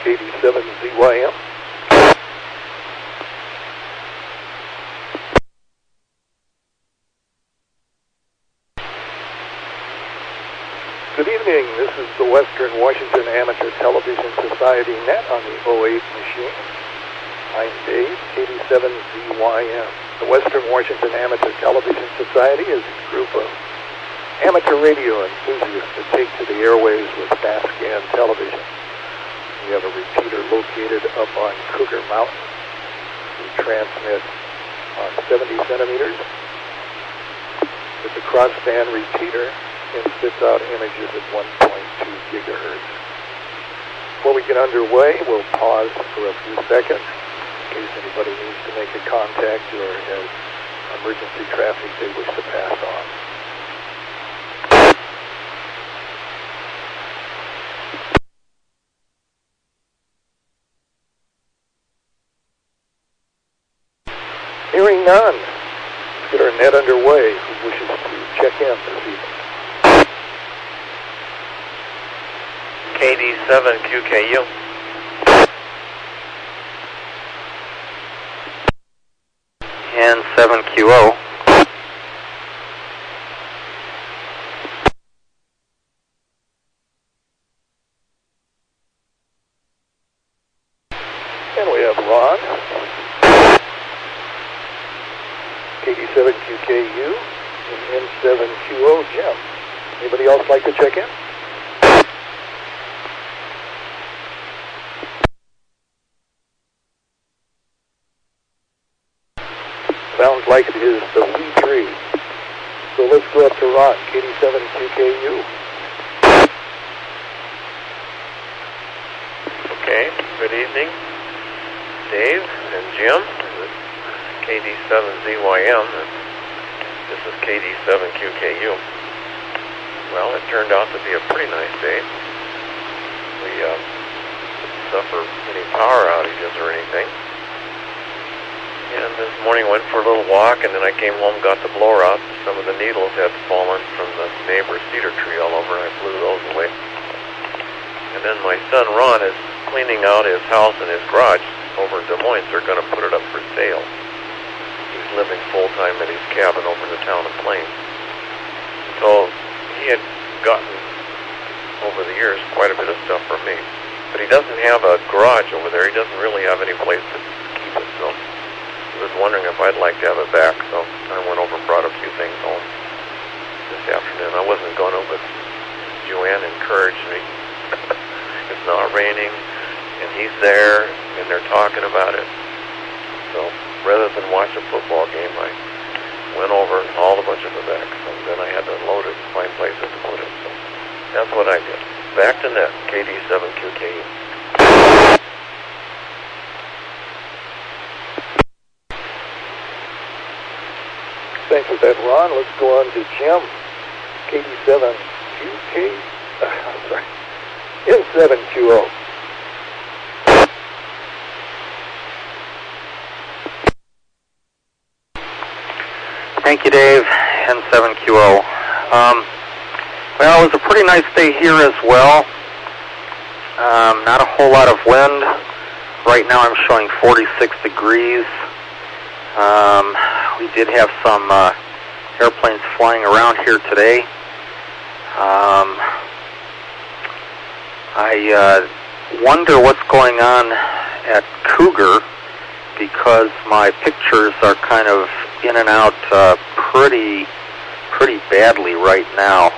KD7ZYM. Good evening. This is the Western Washington Amateur Television Society net on the 08 machine. I'm Dave, KD7ZYM. The Western Washington Amateur Television Society is a group of amateur radio enthusiasts that take to the airwaves with fast scan television. We have a repeater located up on Cougar Mountain. We transmit on 70 centimeters with the crossband repeater and spits out images at 1.2 gigahertz. Before we get underway, we'll pause for a few seconds in case anybody needs to make a contact or has emergency traffic they wish to pass on. Hearing none, let's get our net underway. Who wishes to check in this evening? KD7QKU. N7QO. And we have Ron. KD7QKU and N7QO Jim. Anybody else like to check in? Sounds like it is the V3. So let's go up to Ron, KD7QKU. Okay, good evening, Dave and Jim. KD7ZYM, and this is KD7QKU. Well, it turned out to be a pretty nice day. We didn't suffer any power outages or anything. And this morning went for a little walk, and then I came home, got the blower out. Some of the needles had fallen from the neighbor's cedar tree all over, and I blew those away. And then my son Ron is cleaning out his house and his garage over in Des Moines. They're going to put it up for sale. He's living full-time at his cabin over in the town of Plain. So he had gotten, over the years, quite a bit of stuff from me. But he doesn't have a garage over there. He doesn't really have any place to keep it. So I was wondering if I'd like to have it back. So I went over and brought a few things home this afternoon. I wasn't going to, but Joanne encouraged me. It's not raining, and he's there, and they're talking about it. So rather than watch a football game, I went over and hauled a bunch of it back. So then I had to load it and find places to put it. So that's what I did. Back to net, KD7QKU. Thanks for that, Ron. Let's go on to Jim, KD7QK. I'm sorry, N7QO. Thank you, Dave. N7QO. Well, it was a pretty nice day here as well. Not a whole lot of wind. Right now I'm showing 46 degrees. We did have some airplanes flying around here today. I wonder what's going on at Cougar, because my pictures are kind of in and out pretty badly right now.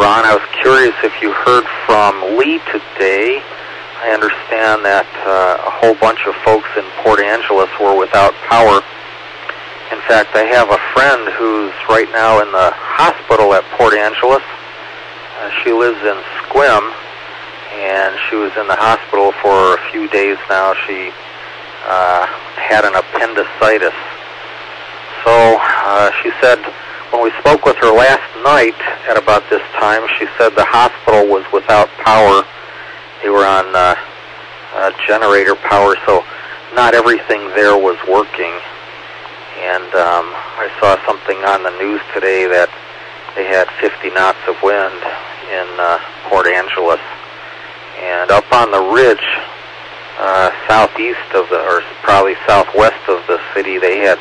Ron, I was curious if you heard from Lee today. I understand that a whole bunch of folks in Port Angeles were without power. In fact, I have a friend who's right now in the hospital at Port Angeles. She lives in Sequim, and she was in the hospital for a few days now. She had an appendicitis. So she said when we spoke with her last night at about this time, she said the hospital was without power. They were on generator power, so not everything there was working. And I saw something on the news today that they had 50 knots of wind in Port Angeles. And up on the ridge, southeast of the, or probably southwest of the city, they had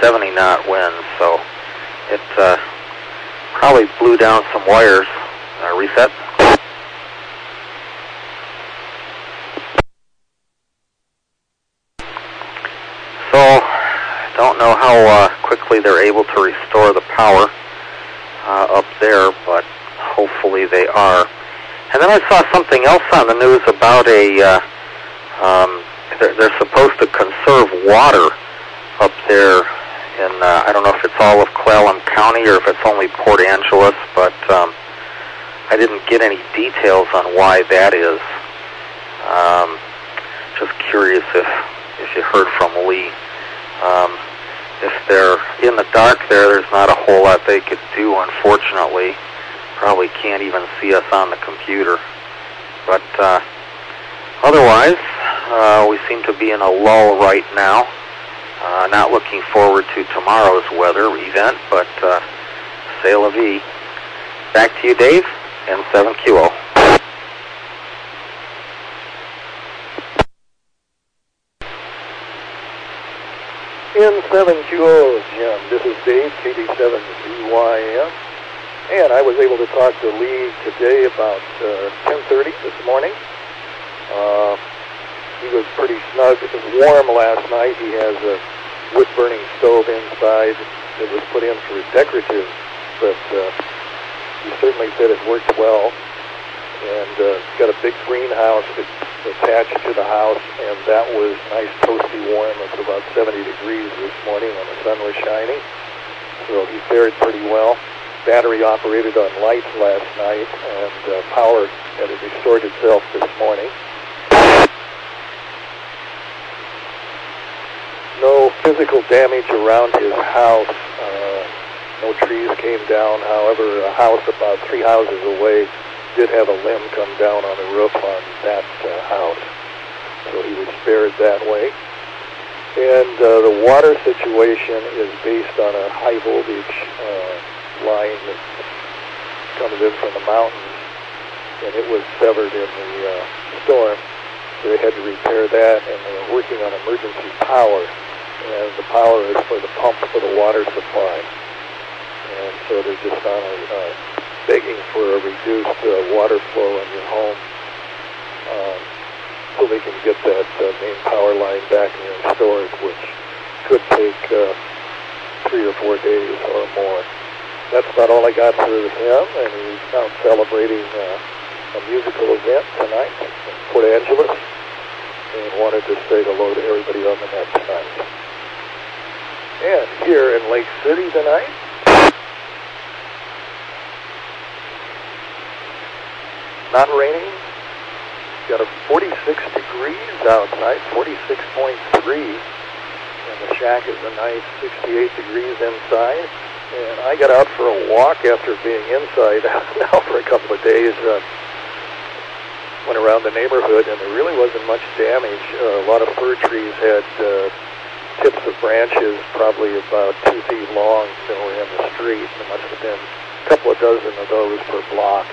70-knot winds, so it probably blew down some wires. Reset. So, I don't know how quickly they're able to restore the power up there, but hopefully they are. And then I saw something else on the news about they're supposed to conserve water up there in, I don't know if it's all of Clallam County or if it's only Port Angeles, but I didn't get any details on why that is. Just curious if you heard from Lee. If they're in the dark there's not a whole lot they could do, unfortunately. Probably can't even see us on the computer. But otherwise, we seem to be in a lull right now. Not looking forward to tomorrow's weather event, but c'est la vie. Back to you, Dave, N7QO. N7QO, Jim. This is Dave, KD7ZYM. And I was able to talk to Lee today about 10:30 this morning. He was pretty snug. It was warm last night. He has a wood-burning stove inside that was put in for decorative, but he certainly said it worked well. And he's got a big greenhouse attached to the house, and that was nice, toasty warm. It was about 70 degrees this morning when the sun was shining, so he fared pretty well. Battery operated on lights last night, and power had restored itself this morning. No physical damage around his house. No trees came down. However, a house about 3 houses away did have a limb come down on the roof on that house, so he was spared that way. And the water situation is based on a high voltage line that comes in from the mountains, and it was severed in the storm, so they had to repair that, and they were working on emergency power, and the power is for the pump for the water supply, and so they're just on begging for a reduced water flow in your home, so they can get that main power line back and restored, which could take 3 or 4 days or more. That's about all I got for him, and he's now celebrating a musical event tonight in Port Angeles, and wanted to say hello to everybody on the net tonight. And here in Lake City tonight, not raining, got a 46 degrees outside, 46.3, and the shack is a nice 68 degrees inside. And I got out for a walk after being inside now for a couple of days. Went around the neighborhood, and there really wasn't much damage. A lot of fir trees had tips of branches probably about 2 feet long that were in the street. There must have been a couple of dozen of those per block.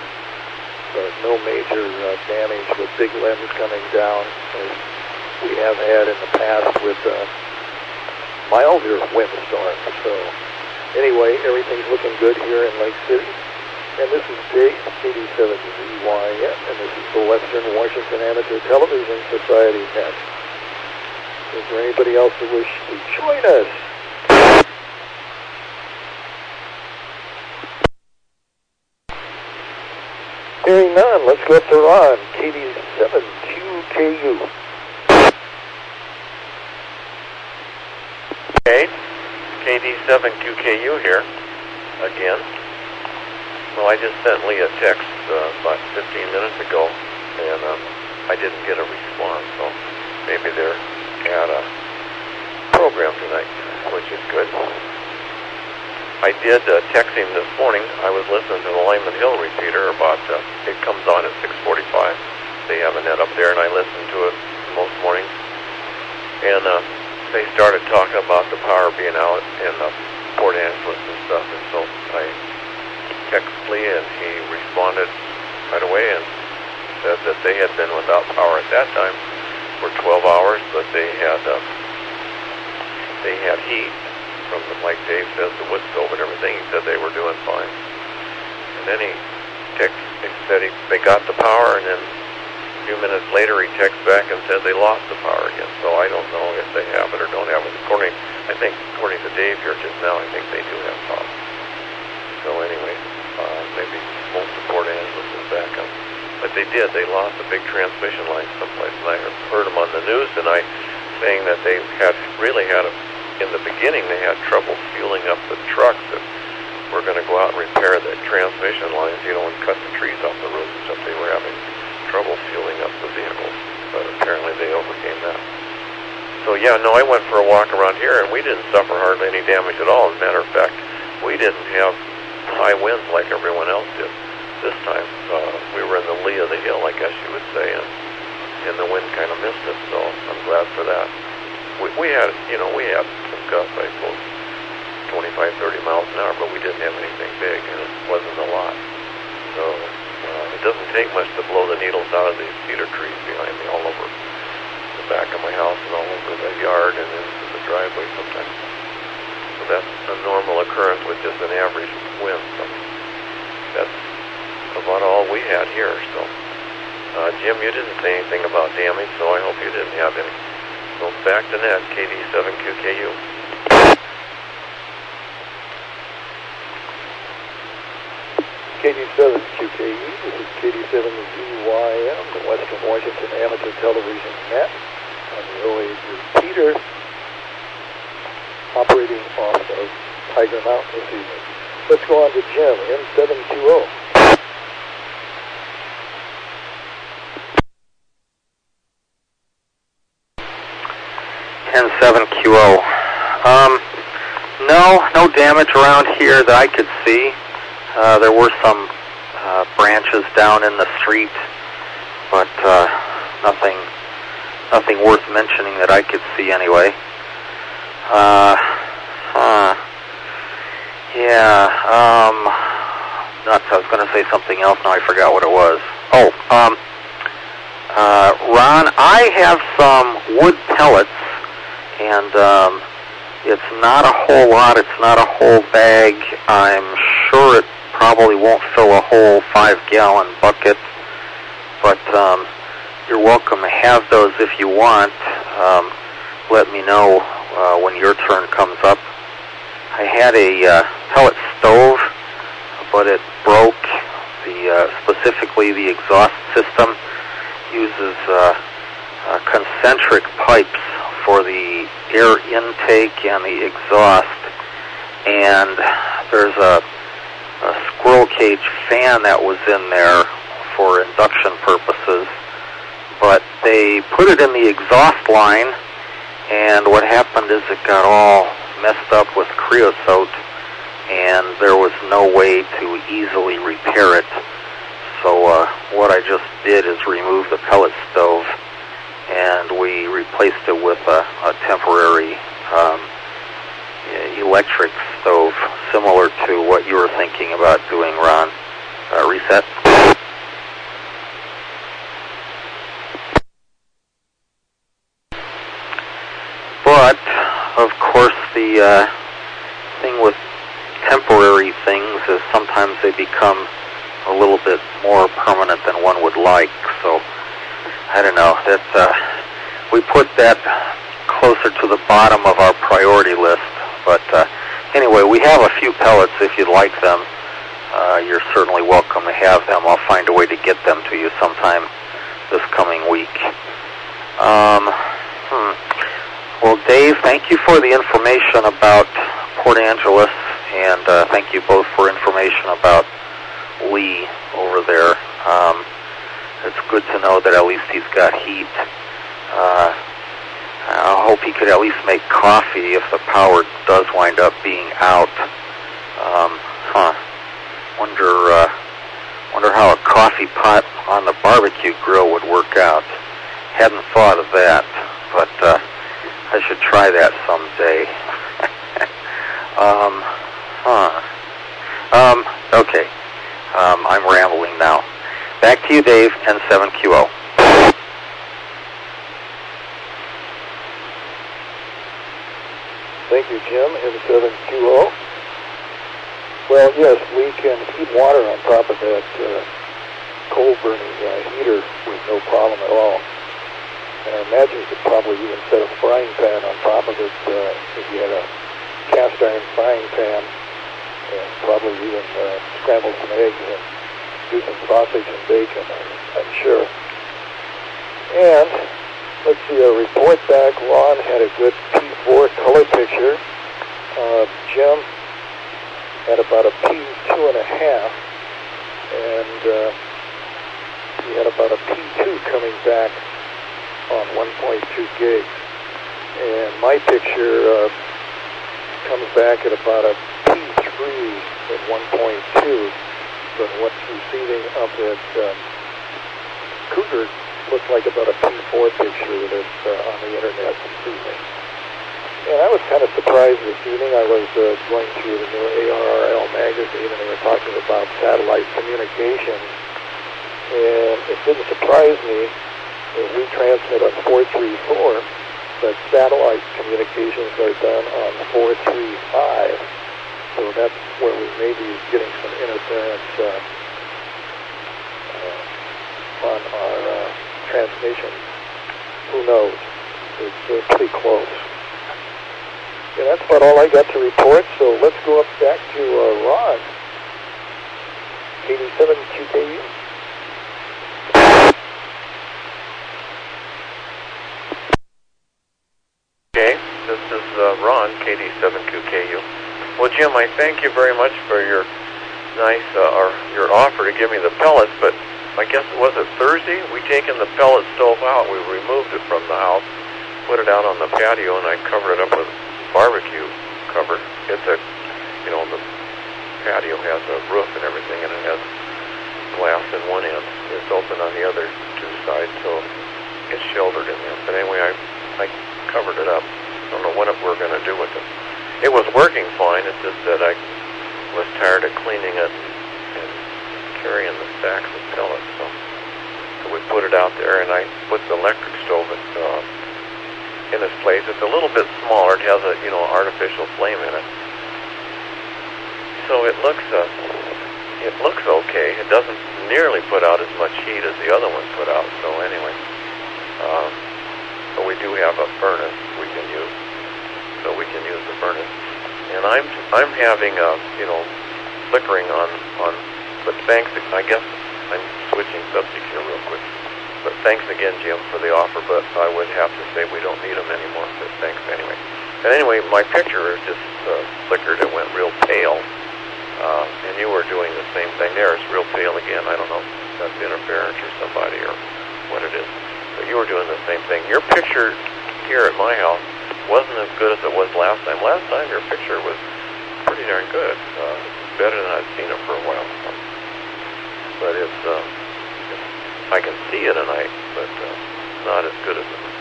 But no major damage with big limbs coming down, as we have had in the past with milder windstorms. So anyway, everything's looking good here in Lake City. And this is Dave, KD7ZYM, and this is the Western Washington Amateur Television Society Net. Is there anybody else that wishes to join us? Hearing none, let's go to Ron, KD7QKU. Okay, KD7QKU here again. Well, I just sent Lee a text about 15 minutes ago, and I didn't get a response, so maybe they're at a program tonight, which is good. I did text him this morning. I was listening to the Lyman Hill repeater about, it comes on at 6:45. They have a net up there, and I listen to it most mornings. And they started talking about the power being out in Port Angeles and stuff, and so I text Lee, and he responded right away and said that they had been without power at that time for 12 hours, but they had heat from the, like Dave says, the wood stove and everything. He said they were doing fine. And then he said they got the power, and then a few minutes later he texts back and said they lost the power again. So I don't know if they have it or don't have it. According to Dave here just now, I think they do have power. So anyway, maybe most of Port Angeles is back up. But they did. They lost a big transmission line someplace. And I heard them on the news tonight saying that they in the beginning, they had trouble fueling up the trucks that were going to go out and repair the transmission lines, and cut the trees off the roads and stuff. They were having trouble fueling up the vehicles, but apparently they overcame that. So yeah, no, I went for a walk around here, and we didn't suffer hardly any damage at all. As a matter of fact, we didn't have high winds like everyone else did this time. We were in the lee of the hill, I guess you would say, and the wind kind of missed us, so I'm glad for that. We had some gusts, I suppose, 25, 30 miles an hour, but we didn't have anything big, and it wasn't a lot. So it doesn't take much to blow the needles out of these cedar trees behind me all over the back of my house and all over the yard and into the driveway sometimes. So that's a normal occurrence with just an average wind. So that's about all we had here. So Jim, you didn't say anything about damage, so I hope you didn't have any. So back to net, KD7QKU. KD7QKU, this is KD7ZYM, the Western Washington Amateur Television Net on the OA repeater, operating off of Tiger Mountain this evening. Let's go on to Jim, M720. N7QO. No damage around here that I could see. There were some branches down in the street, but nothing worth mentioning that I could see anyway. Nuts, I was going to say something else, now I forgot what it was. Ron, I have some wood pellets, and it's not a whole lot, it's not a whole bag. I'm sure it probably won't fill a whole 5-gallon bucket, but you're welcome to have those if you want. Let me know when your turn comes up. I had a pellet stove, but it broke. Specifically the exhaust system uses concentric pipes for the air intake and the exhaust, and there's a squirrel cage fan that was in there for induction purposes, but they put it in the exhaust line, and what happened is it got all messed up with creosote, and there was no way to easily repair it. So what I just did is remove the pellet stove, and we replaced it with a temporary electric stove, similar to what you were thinking about doing, Ron. Reset. But, of course, the thing with temporary things is sometimes they become a little bit more permanent than one would like. So, I don't know. We put that closer to the bottom of our priority list. But anyway, we have a few pellets if you'd like them. You're certainly welcome to have them. I'll find a way to get them to you sometime this coming week. Well, Dave, thank you for the information about Port Angeles, and thank you both for information about Lee over there. It's good to know that at least he's got heat. I hope he could at least make coffee if the power does wind up being out. Wonder how a coffee pot on the barbecue grill would work out. Hadn't thought of that, but I should try that someday. Okay. I'm rambling now. Back to you, Dave, N7QO. Thank you, Jim, N7QO. Well, yes, we can heat water on top of that coal-burning heater with no problem at all. And I imagine you could probably even set a frying pan on top of it if you had a cast iron frying pan, and probably even scramble some eggs and do some sausage and bacon, I'm sure. And let's see, a report back. Ron had a good P4 color picture. Jim had about a P2.5, and he had about a P2 coming back on 1.2 gigs. And my picture comes back at about a P3 at 1.2, but what's receiving up at Cougar looks like about a P4 picture that's on the internet this evening. And I was kind of surprised this evening. I was going through the new ARRL magazine, and they were talking about satellite communications. And it didn't surprise me that we transmit on 434, but satellite communications are done on 435. So that's where we may be getting some interference on our transmission. Who knows? It's pretty close. Yeah, that's about all I got to report, so let's go up back to Ron. 87 QKU. Okay, this is Ron, KD7QKU. Well, Jim, I thank you very much for your nice, or your offer to give me the pellets, but I guess it was Thursday, we taken the pellet stove out, we removed it from the house, put it out on the patio, and I covered it up with barbecue cover. It's a, the patio has a roof and everything, and it has glass in one end. It's open on the other two sides, so it's sheltered in there. But anyway, I covered it up. I don't know what we're going to do with it. It was working fine. It's just that I was tired of cleaning it and carrying the stacks of pellets. So we put it out there, and I put the electric stove in its place. It's a little bit smaller. It has a artificial flame in it, so it looks okay. It doesn't nearly put out as much heat as the other one put out. So anyway, but we do have a furnace we can use, so we can use the furnace. And I'm having flickering on. But thanks. I guess I'm switching subjects here real quick. But thanks again, Jim, for the offer, but I would have to say we don't need them anymore, but thanks anyway. And anyway, my picture just flickered. It went real pale, and you were doing the same thing there. It's real pale again. I don't know if that's interference or somebody or what it is, but you were doing the same thing. Your picture here at my house wasn't as good as it was last time. Last time your picture was pretty darn good. It's better than I've seen it for a while. But it's I can see it at night, but not as good as it was.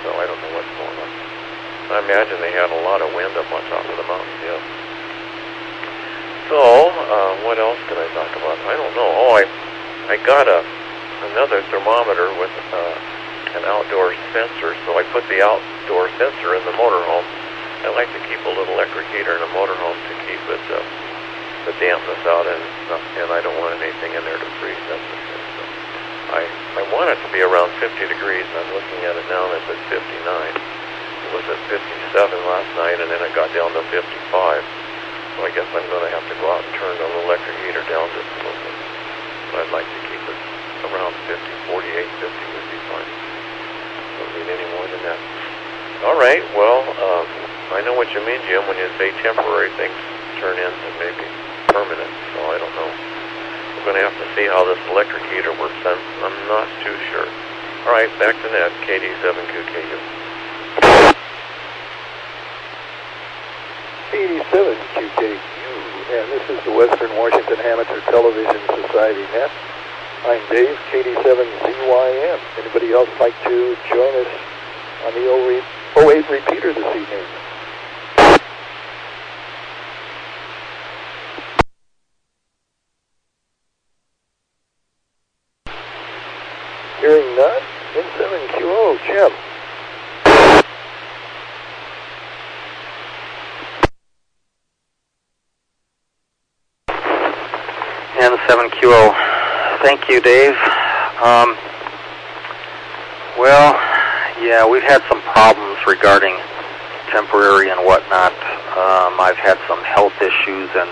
So I don't know what's going on. I imagine they had a lot of wind up on top of the mountains, yeah. So, what else can I talk about? I don't know. Oh, I got another thermometer with an outdoor sensor, so I put the outdoor sensor in the motorhome. I like to keep a little electric heater in the motorhome to keep it the dampness out, and I don't want anything in there to freeze. That's the thing. So I want it to be around 50 degrees. I'm looking at it now, and it's at 59. It was at 57 last night, and then it got down to 55. So I guess I'm going to have to go out and turn the electric heater down just a little bit. But I'd like to keep it around 50, 48, 50 would be fine. Don't need any more than that. All right, well, I know what you mean, Jim, when you say temporary things turn into maybe permanent, so I don't know. We're going to have to see how this electric heater works. I'm not too sure. All right, back to that, KD7QKU. 87 QKU, and this is the Western Washington Amateur Television Society Net. I'm Dave, KD7ZYM. Anybody else like to join us on the 08 repeater this evening? Hearing none. N7QO, Jim. N7QO. Thank you, Dave. Well, yeah, we've had some problems regarding temporary and whatnot. I've had some health issues and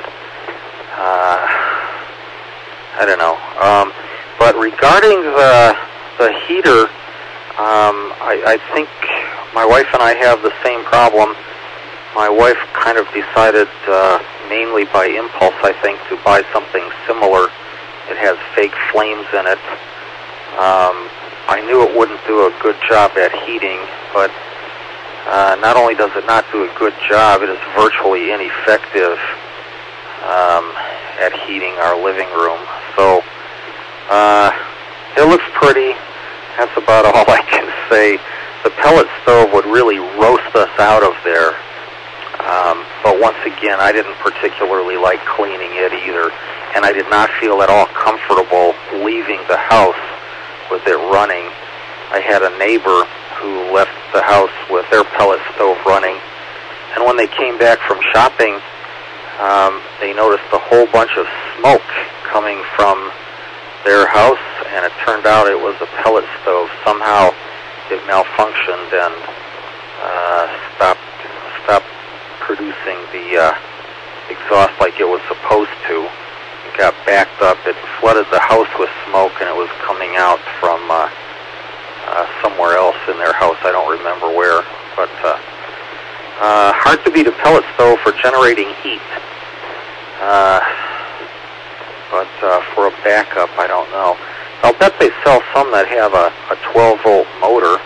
I don't know. But regarding the heater, I think my wife and I have the same problem. My wife kind of decided, mainly by impulse, I think, to buy something similar. It has fake flames in it. I knew it wouldn't do a good job at heating, but not only does it not do a good job, it is virtually ineffective at heating our living room. So it looks pretty. That's about all I can say. The pellet stove would really roast us out of there. But once again, I didn't particularly like cleaning it either, and I did not feel at all comfortable leaving the house with it running. I had a neighbor who left the house with their pellet stove running, and when they came back from shopping, they noticed a whole bunch of smoke coming from their house, and it turned out it was a pellet stove. Somehow it malfunctioned and stopped producing the exhaust like it was supposed to. It got backed up. It flooded the house with smoke, and it was coming out from somewhere else in their house. I don't remember where, but hard to beat a pellet stove for generating heat. But for a backup, I don't know. I'll bet they sell some that have a 12-volt motor.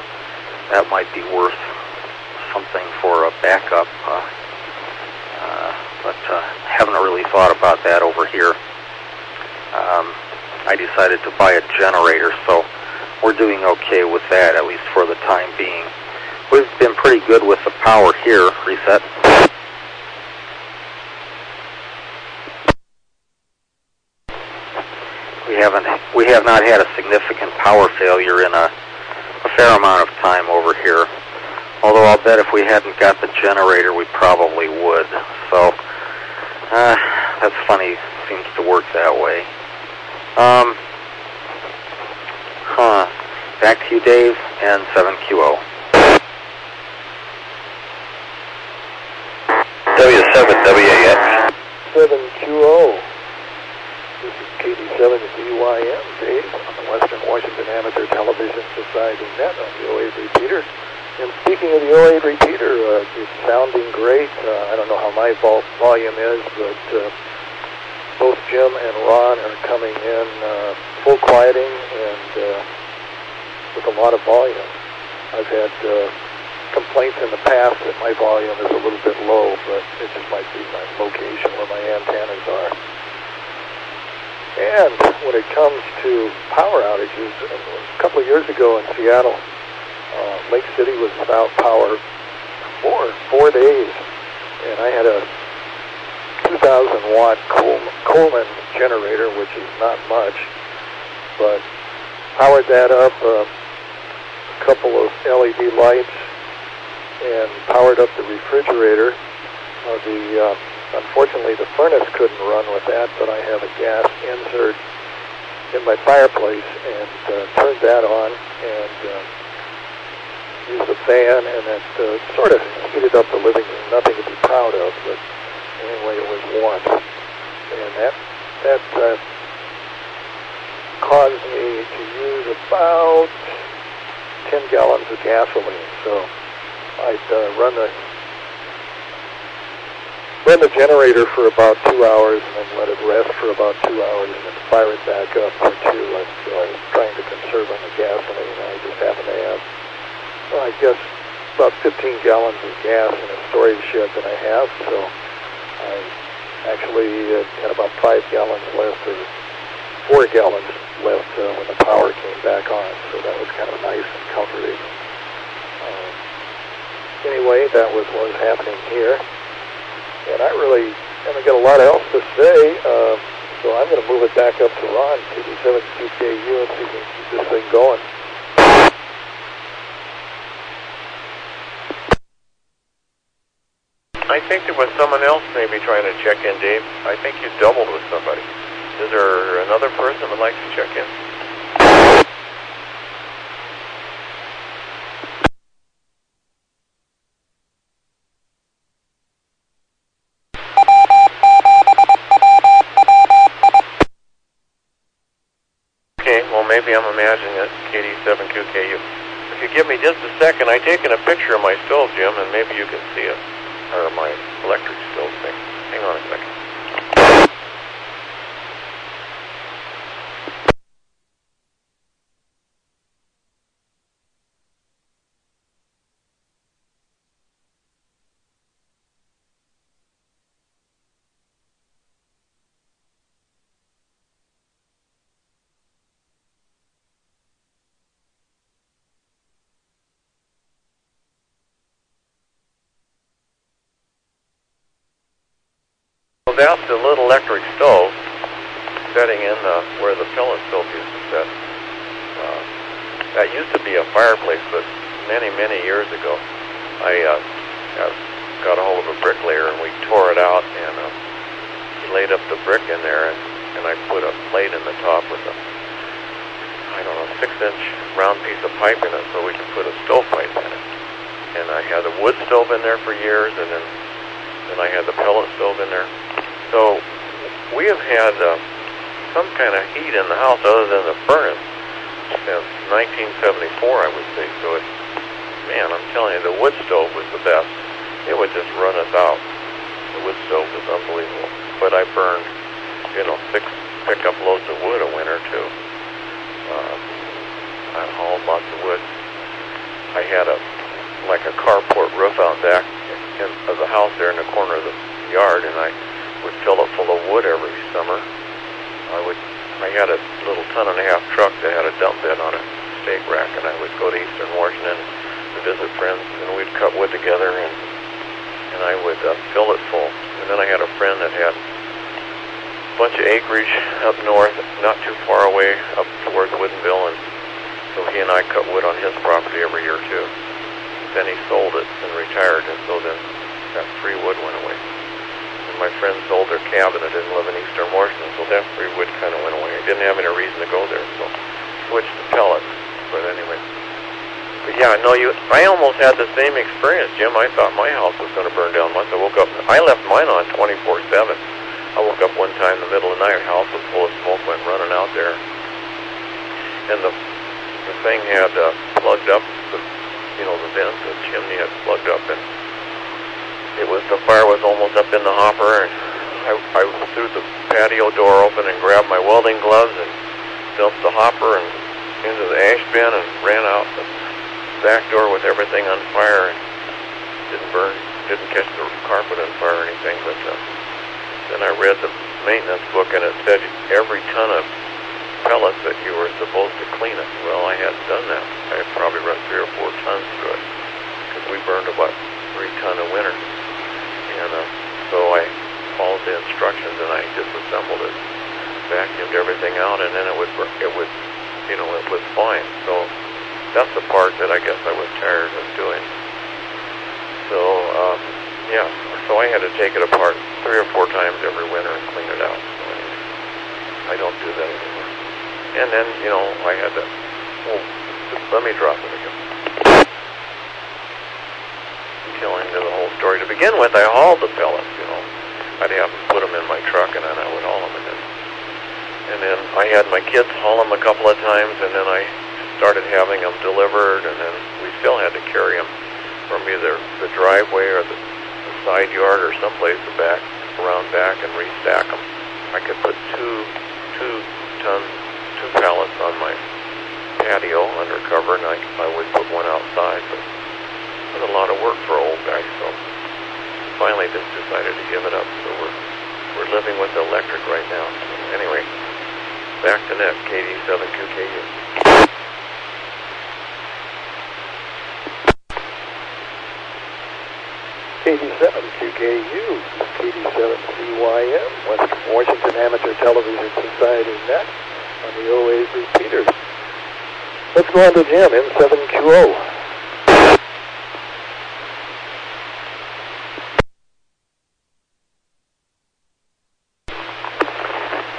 That might be worth something for a backup. But haven't really thought about that over here. I decided to buy a generator, so we're doing okay with that, at least for the time being. We've been pretty good with the power here. Reset. We have not had a significant power failure in a fair amount of time over here. Although I'll bet if we hadn't got the generator, we probably would. So that's funny. Seems to work that way. Back to you, Dave, and 7QO. W7WATS. 7QO. This is KD7ZYM, Dave, on the Western Washington Amateur Television Society net on the 08 repeater. And speaking of the 08 repeater, it's sounding great. I don't know how my volume is, but both Jim and Ron are coming in full quieting and with a lot of volume. I've had complaints in the past that my volume is a little bit low, but it just might be my location where my antennas are. And when it comes to power outages, a couple of years ago in Seattle, Lake City was without power for 4 days, and I had a 2,000-watt Coleman generator, which is not much, but powered that up, a couple of LED lights, and powered up the refrigerator. Unfortunately, the furnace couldn't run with that, but I have a gas insert in my fireplace, and turned that on, and used the fan, and it sort of heated up the living room. Nothing to be proud of, but anyway, it was warm. And that caused me to use about 10 gallons of gasoline. So I'd run the generator for about 2 hours and then let it rest for about 2 hours and then fire it back up for 2. So I was trying to conserve on the gasoline. I just happened to have, I guess, about 15 gallons of gas in a storage shed that I have. So I actually had about 5 gallons left, or 4 gallons left when the power came back on. So that was kind of nice and comforting. Anyway, that was what was happening here. And I really haven't got a lot else to say. So I'm going to move it back up to Ron, 87QKU, and see if we can keep this thing going. I think there was someone else maybe trying to check in, Dave. I think you doubled with somebody. Is there another person that would like to check in? Okay, well maybe I'm imagining it, KD7QKU. If you give me just a second, I've taken a picture of my stove, Jim, and maybe you can see it. Or my electric stove thing. Hang on a second. So that's the little electric stove setting in where the pellet stove used to set. That used to be a fireplace, but many, many years ago, I got a hold of a bricklayer and we tore it out, and he laid up the brick in there, and I put a plate in the top with a, I don't know, 6-inch round piece of pipe in it so we could put a stovepipe in it. And I had a wood stove in there for years, and then I had the pellet stove in there. So we have had some kind of heat in the house other than the furnace since 1974, I would say. So it's, man, I'm telling you, the wood stove was the best. It would just run us out. The wood stove was unbelievable. But I burned, 6 pickup loads of wood a winter too. I hauled lots of wood. I had a carport roof out back of the house there in the corner of the yard, and I would fill it full of wood every summer. I had a little 1.5-ton truck that had a dump bed on a stake rack, and I would go to Eastern Washington to visit friends, and we'd cut wood together, and I would fill it full. And then I had a friend that had a bunch of acreage up north, not too far away, up towards Woodinville, and so he and I cut wood on his property every year too. Then he sold it and retired, and so then that free wood went away. My friends sold their cabin. I didn't live in Eastern Washington, so that free wood kind of went away. I didn't have any reason to go there, so switched to pellets. But anyway, but yeah, no, I almost had the same experience, Jim. I thought my house was going to burn down once. I woke up. I left mine on 24/7. I woke up one time in the middle of the night. The house was full of smoke, went running out there, and the thing had plugged up. The vent, the chimney had plugged up, and the fire was almost up in the hopper, and I threw the patio door open and grabbed my welding gloves and dumped the hopper and into the ash bin and ran out the back door with everything on fire, and didn't catch the carpet on fire or anything. But then I read the maintenance book, and it said every ton of pellets that you were supposed to clean it. Well, I hadn't done that. I had probably run 3 or 4 tons through it, because we burned about 3 tons a winter. And so I followed the instructions, and I disassembled it, vacuumed everything out, and then it was fine. So that's the part that I guess I was tired of doing. So yeah, so I had to take it apart 3 or 4 times every winter and clean it out. So anyway, I don't do that anymore. And then I had to. Let me drop it again. Telling you the whole story. To begin with, I hauled the pellets, I'd have them put them in my truck, and then I would haul them. And then I had my kids haul them a couple of times, and then I started having them delivered, and then we still had to carry them from either the driveway or the side yard or someplace around back and restack them. I could put two pallets on my patio under cover, and I would put one outside, but it was a lot of work for old guys, so finally just decided to give it up. So we're living with the electric right now. So anyway, back to net, KD7QKU. KD7QKU, KD7CYM, Western Washington Amateur Television Society Net on the 08 repeaters. Let's go on to jam, N7QO.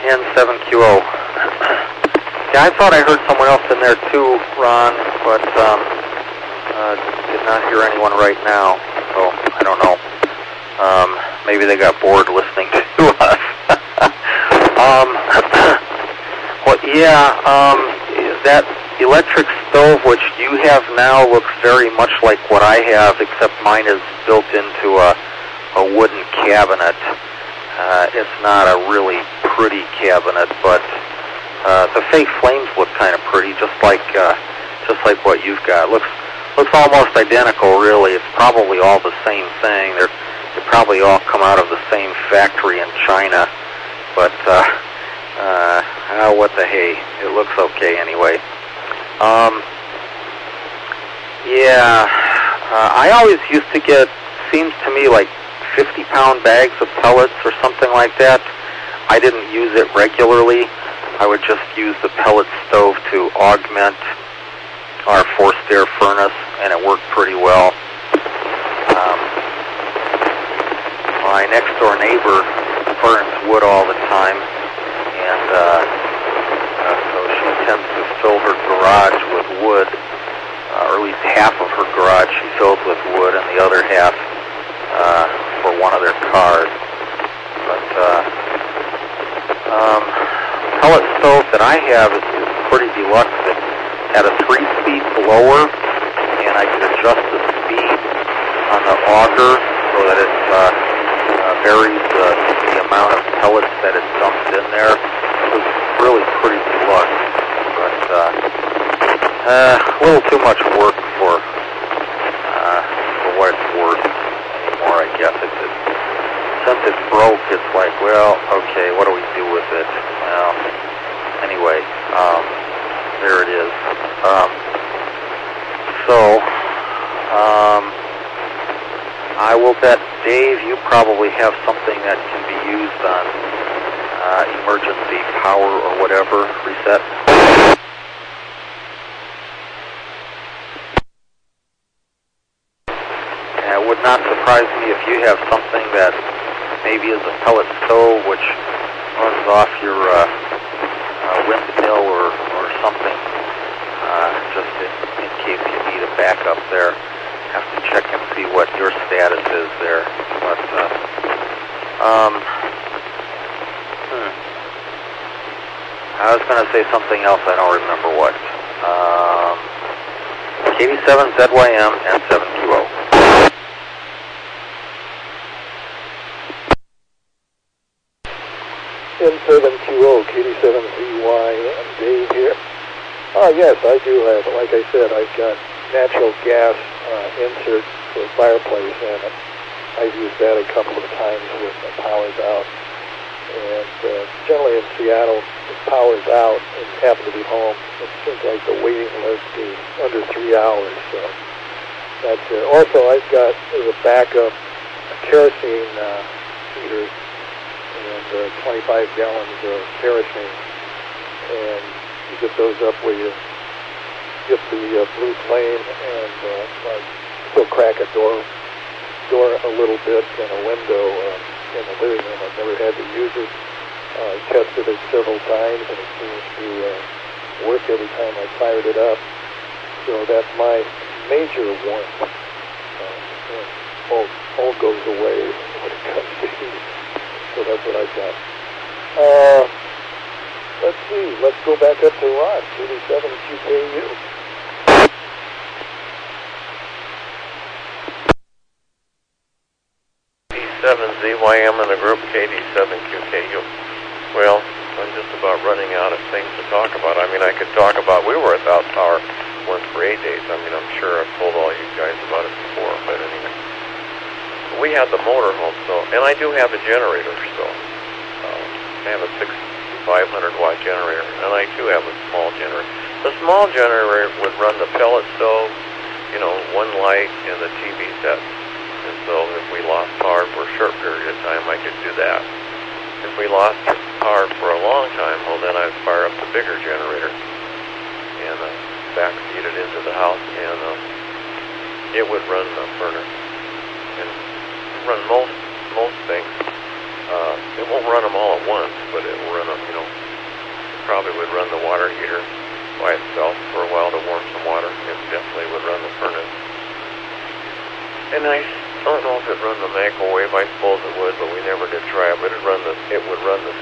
N7QO. Yeah, I thought I heard someone else in there too, Ron, but did not hear anyone right now, so I don't know. Maybe they got bored listening to us. Well, yeah, that electric stove which you have now looks very much like what I have, except mine is built into a wooden cabinet. It's not a really pretty cabinet, but the fake flames look kind of pretty, just like what you've got. Looks almost identical, really. It's probably all the same thing. They probably all come out of the same factory in China, but what the hey? It looks okay anyway. I always used to get, seems to me, like 50-pound bags of pellets or something like that. I didn't use it regularly. I would just use the pellet stove to augment our forced air furnace, and it worked pretty well. My next door neighbor burns wood all the time, and so she tends to fill her garage with wood, or at least half of her garage she fills with wood, and the other half for one of their cars. But pellet stove that I have is pretty deluxe. It had a 3-speed blower, and I could adjust the speed on the auger so that it varies the amount of pellets that it dumps in there. It was really pretty deluxe, but a little too much work for what it's worth anymore, I guess. Since it's broke, it's like, well, okay, what do we do with it? Well, anyway, there it is. I will bet, Dave, you probably have something that can be used on emergency power or whatever, reset. It would not surprise me if you have something that maybe is a pellet stove which runs off your windmill or something, just in case you need a backup there. Have to check and see what your status is there. But I was going to say something else. I don't remember what. KD7ZYM and 7QO. N7QO, KD7ZYM, Dave here. Yes, I do have, like I said, I've got natural gas insert for a fireplace, and I've used that a couple of times when the power's out. And generally in Seattle, if power's out and you happen to be home, it seems like the waiting list is under 3 hours. So that's it. Also, I've got, as a backup, a kerosene heater and 25 gallons of kerosene. And you get those up where you get the blue flame, and still crack a door a little bit and a window in the living room. I've never had to use it. I tested it several times, and it seems to work every time I fired it up. So that's my major warning. All goes away when it comes to heat. So that's what I've got. Let's see. Let's go back up to Ron, KD7QKU. KD7ZYM in the group, KD7QKU. Well, I'm just about running out of things to talk about. I mean, I could talk about, we were without power once for 8 days. I mean, I'm sure I've told all you guys about it before, but anyway. We had the motor home, so, and I do have a generator, so I have a 6,500-watt generator, and I do have a small generator. The small generator would run the pellet stove, you know, one light, and the TV set. And so so if we lost power for a short period of time, I could do that. If we lost power for a long time, well, then I'd fire up the bigger generator and backfeed it into the house, and it would run the furnace and run most things. It won't run them all at once, but it will run them, probably would run the water heater by itself for a while to warm some water. It definitely would run the furnace. And I don't know if it run the microwave. I suppose it would, but we never did try it. But it would run the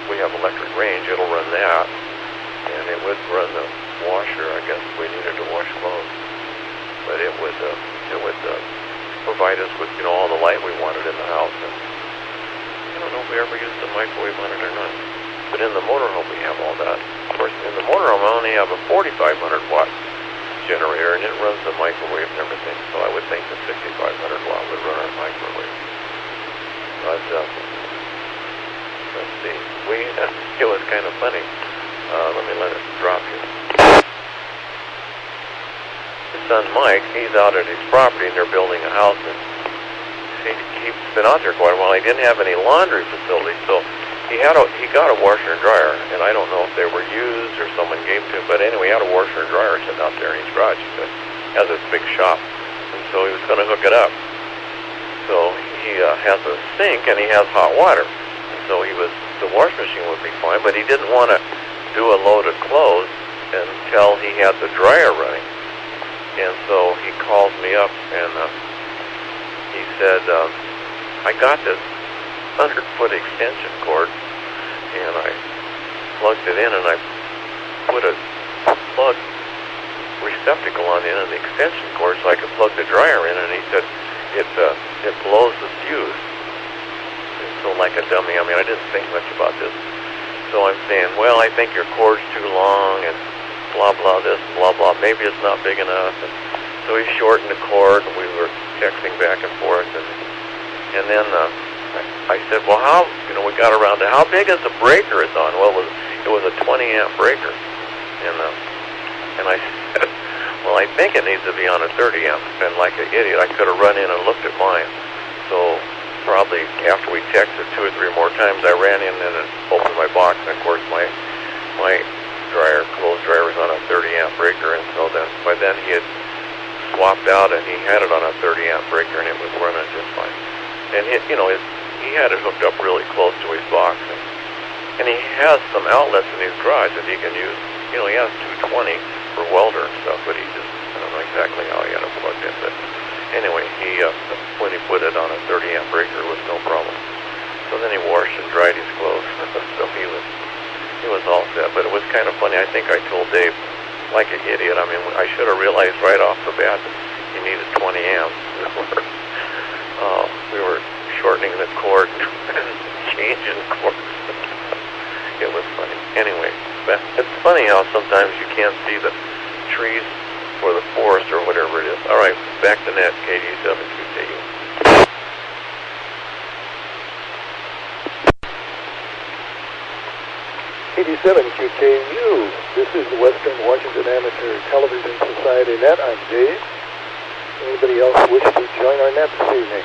we have electric range. It'll run that, and it would run the washer, I guess, if we needed to wash clothes. But it would provide us with all the light we wanted in the house. And I don't know if we ever used the microwave on it or not. But in the motorhome we have all that. Of course, in the motorhome I only have a 4,500 watt generator, and it runs the microwave and everything. So I would think the 6,500 watt would run our microwave. But let's see. It was kind of funny. Let me let it drop here. His son Mike, he's out at his property, and they're building a house, and he's been out there quite a while. He didn't have any laundry facility, so he got a washer and dryer, and I don't know if they were used or someone gave to him, but anyway, he had a washer and dryer sitting out there in his garage. He has this big shop, and so he was going to hook it up. So he has a sink, and he has hot water, and so the wash machine would be fine, but he didn't want to do a load of clothes until he had the dryer running. And so he called me up, and he said, I got this 100-foot extension cord, and I plugged it in, and I put a plug receptacle on the end of the extension cord so I could plug the dryer in, and he said, it blows the fuse. And so like a dummy, I didn't think much about this. So I'm saying, well, I think your cord's too long, and blah, blah, this, blah, blah. Maybe it's not big enough. And so he shortened the cord, and we were texting back and forth. And then I said, well, we got around to how big is the breaker it's on? Well, it was a 20-amp breaker. And I said, well, I think it needs to be on a 30-amp. And like an idiot, I could have run in and looked at mine. So probably after we texted 2 or 3 more times, I ran in and opened my box. And, of course, my clothes dryer was on a 30-amp breaker, and so by then he had swapped out, and he had it on a 30-amp breaker, and it was running just fine. And he had it hooked up really close to his box, and he has some outlets in his garage that he can use. He has 220 for welder and stuff, but I don't know exactly how he had it plugged in. But anyway, when he put it on a 30-amp breaker, it was no problem. So then he washed and dried his clothes, so he was all set. But it was kind of funny. I think I told Dave, like an idiot, I should have realized right off the bat that he needed 20 amps. We were shortening the cord and changing cords. It was funny. Anyway, it's funny how sometimes you can't see the trees for the forest or whatever it is. All right, back to net, KD7QKU. 87QKU. This is the Western Washington Amateur Television Society Net. I'm Dave. Anybody else wish to join our net this evening?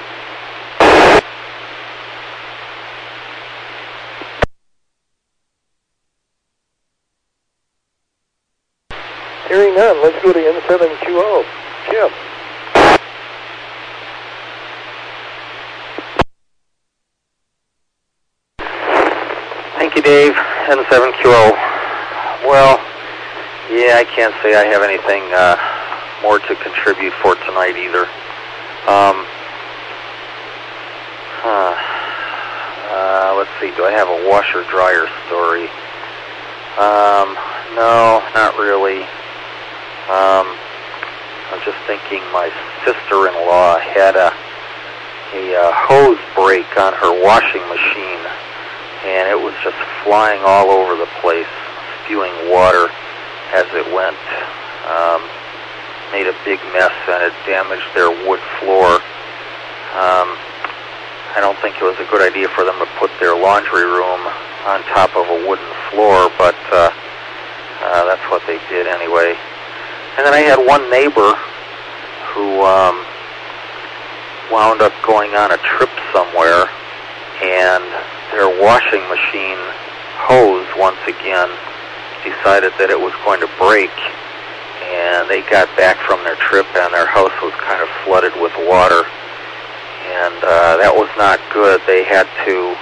Hearing none, let's go to N7QO. Jim. Thank you, Dave. N7QO. Well, yeah, I can't say I have anything more to contribute for tonight either. Let's see, do I have a washer-dryer story? No, not really. I'm just thinking my sister-in-law had a hose break on her washing machine, and it was just flying all over the place, spewing water as it went. Made a big mess, and it damaged their wood floor. I don't think it was a good idea for them to put their laundry room on top of a wooden floor, but that's what they did anyway. And then I had one neighbor who wound up going on a trip somewhere, and their washing machine hose once again decided that it was going to break, and they got back from their trip and their house was kind of flooded with water, and that was not good. They had to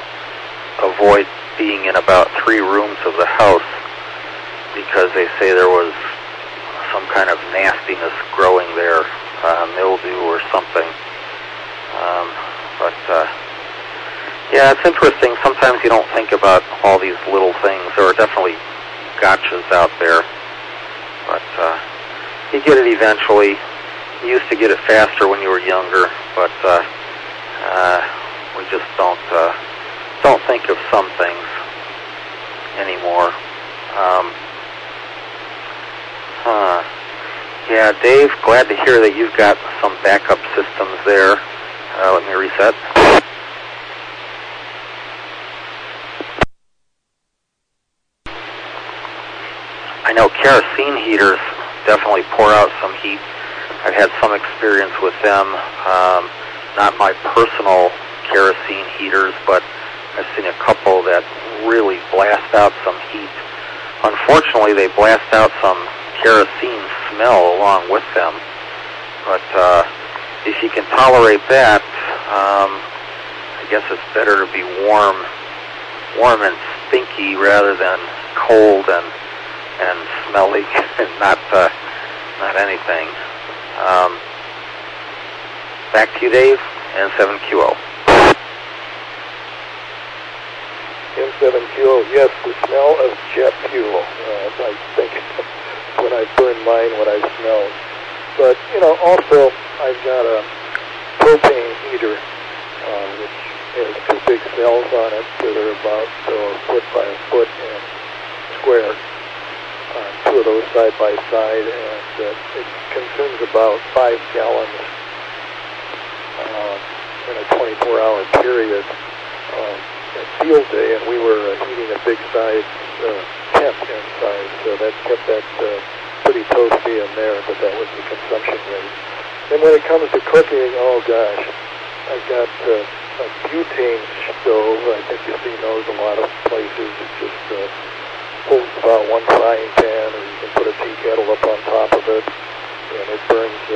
avoid being in about 3 rooms of the house because they say there was some kind of nastiness growing there, mildew or something. Yeah, it's interesting. Sometimes you don't think about all these little things. There are definitely gotchas out there, but you get it eventually. You used to get it faster when you were younger, but we just don't think of some things anymore. Yeah, Dave, glad to hear that you've got some backup systems there. Let me reset. I know kerosene heaters definitely pour out some heat. I've had some experience with them. Not my personal kerosene heaters, but I've seen a couple that really blast out some heat. Unfortunately, they blast out some kerosene smell along with them. But if you can tolerate that, I guess it's better to be warm and stinky rather than cold and smelly and not anything. Back to you, Dave, N7QO. N7QO, yes, the smell of jet fuel. I think when I burn mine, what I smell. But, also, I've got a propane heater, which has 2 big cells on it that are about a foot by a foot and square. 2 of those side by side, and it consumes about 5 gallons in a 24-hour period at field day, and we were heating a big size tent inside, so that kept that pretty toasty in there, but that was the consumption rate. And when it comes to cooking, oh gosh, I've got a butane stove. I think you see those a lot of places. It just holds about 1 frying pan, or you can put a tea kettle up on top of it, and it burns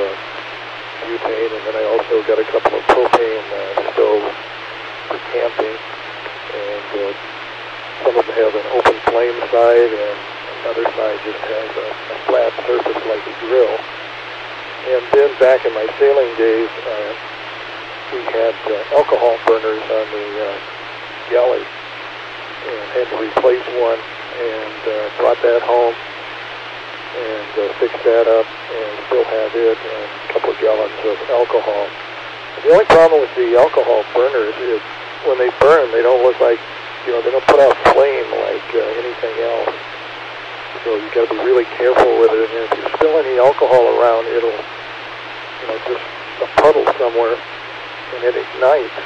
butane. And then I also got a couple of propane stoves for camping, and some of them have an open flame side, and another side just has a flat surface like a grill. And then back in my sailing days, we had alcohol burners on the galley, and had to replace one, and brought that home and fixed that up, and still have it, and a couple of gallons of alcohol. The only problem with the alcohol burners is when they burn, they don't look like, they don't put out flame like anything else. So you got to be really careful with it. And if you spill any alcohol around, it'll, just a puddle somewhere, and it ignites.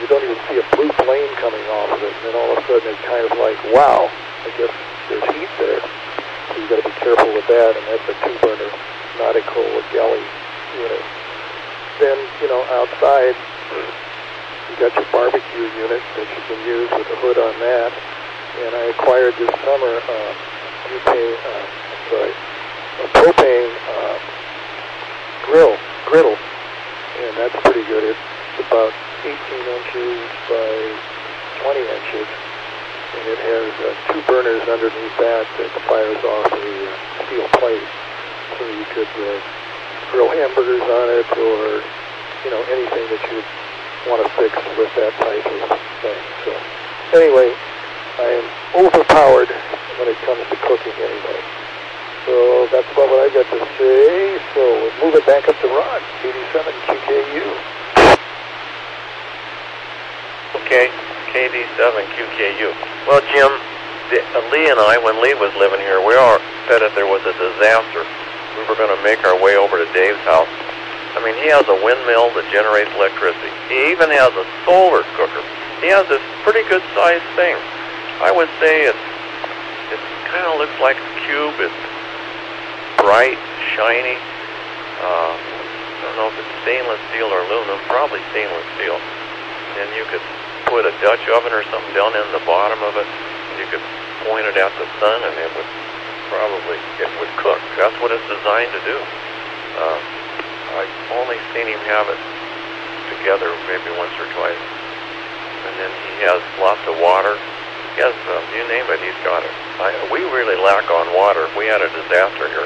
You don't even see a blue flame coming off of it, and then all of a sudden it's kind of like, wow, I guess there's heat there. So you got to be careful with that, and that's a 2-burner nautical galley unit. Then, outside, you got your barbecue unit that you can use with a hood on that. And I acquired this summer a propane griddle, and that's pretty good. It's about 18 inches by 20 inches, and it has 2 burners underneath that fires off a steel plate, so you could grill hamburgers on it, or anything that you want to fix with that type of thing. So anyway, I am overpowered when it comes to cooking anyway. So that's about what I got to say. So we'll move it back up to Ron, 87 QKU. Okay, KD7QKU. Well, Jim, Lee and I, when Lee was living here, we all said if there was a disaster, we were going to make our way over to Dave's house. I mean, he has a windmill that generates electricity. He even has a solar cooker. He has this pretty good-sized thing. I would say it kind of looks like a cube. It's bright, shiny. don't know if it's stainless steel or aluminum, probably stainless steel. And you could put a Dutch oven or something down in the bottom of it. You could point it at the sun, and it would cook. That's what it's designed to do. I've only seen him have it together maybe once or twice. And then he has lots of water. He has, you name it, he's got it. We really lack on water. We had a disaster here.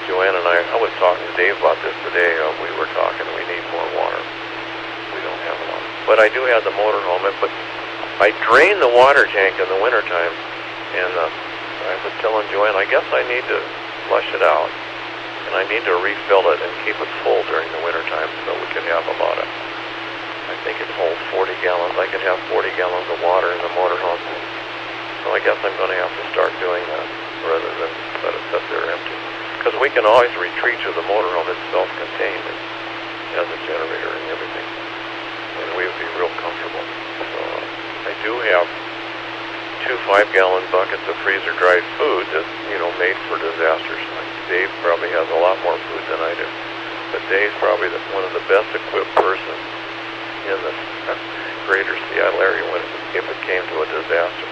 Joanne and I was talking to Dave about this today. We were talking, we need more water. We don't have a lot. But I do have the motorhome. But I drain the water tank in the wintertime. And I was telling Joanne, I guess I need to flush it out. And I need to refill it and keep it full during the wintertime so we can have a lot of, I think it holds 40 gallons. I could have 40 gallons of water in the motorhome. So I guess I'm going to have to start doing that rather than let it sit there empty. Because we can always retreat to the motorhome. It's self-contained. It has a generator and everything. And we would be real comfortable. So I do have 2 5-gallon buckets of freezer-dried food that's, made for disasters. Dave probably has a lot more food than I do. But Dave's probably one of the best equipped persons in the greater Seattle area if it came to a disaster.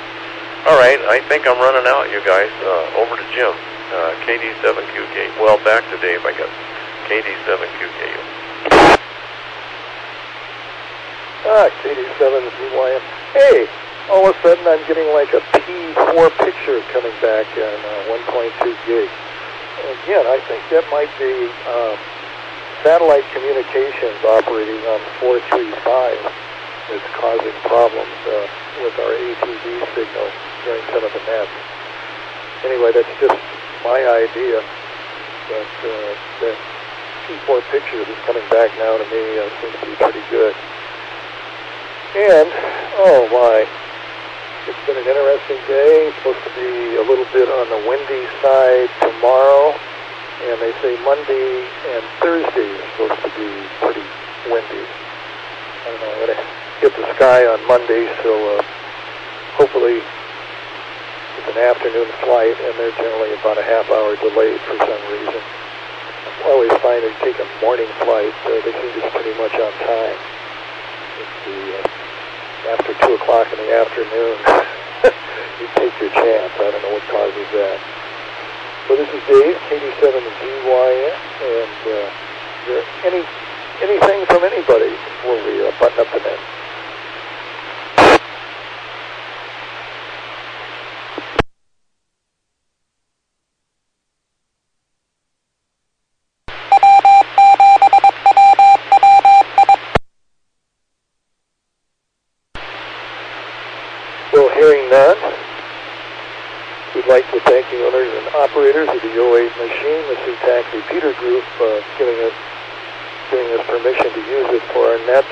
All right, I think I'm running out, you guys. Over to Jim, KD7QK. Well, back to Dave, I guess. KD7QKU. KD7ZYM. Hey, all of a sudden I'm getting like a P4 picture coming back on 1.2 gig. Again, I think that might be satellite communications operating on 435 that's causing problems with our ATV signal during some of the nets. Anyway, that's just my idea, but that P4 picture that's coming back now to me seems to be pretty good. And, oh my, it's been an interesting day. It's supposed to be a little bit on the windy side tomorrow, and they say Monday and Thursday is supposed to be pretty windy. I don't know, I'm going to hit the sky on Monday, so hopefully it's an afternoon flight, and they're generally about a half-hour delayed for some reason. I always find they take a morning flight, they seem to be pretty much on time. It's after 2 o'clock in the afternoon, you take your chance. I don't know what causes that. So this is Dave, KD7ZYM, and is there anything from anybody before we button up the net? Well, hearing none, we'd like to thank the owners and operators of the 08 machine, the SeaTac Repeater Group, giving us permission to use it for our nets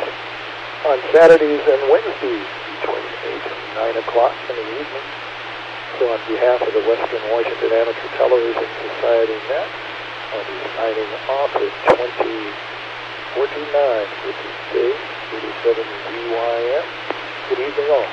on Saturdays and Wednesdays between 8 and 9 o'clock in the evening. So on behalf of the Western Washington Amateur Television Society net, I'll be signing off at 2049. This is Dave, 87ZYM. Good evening all.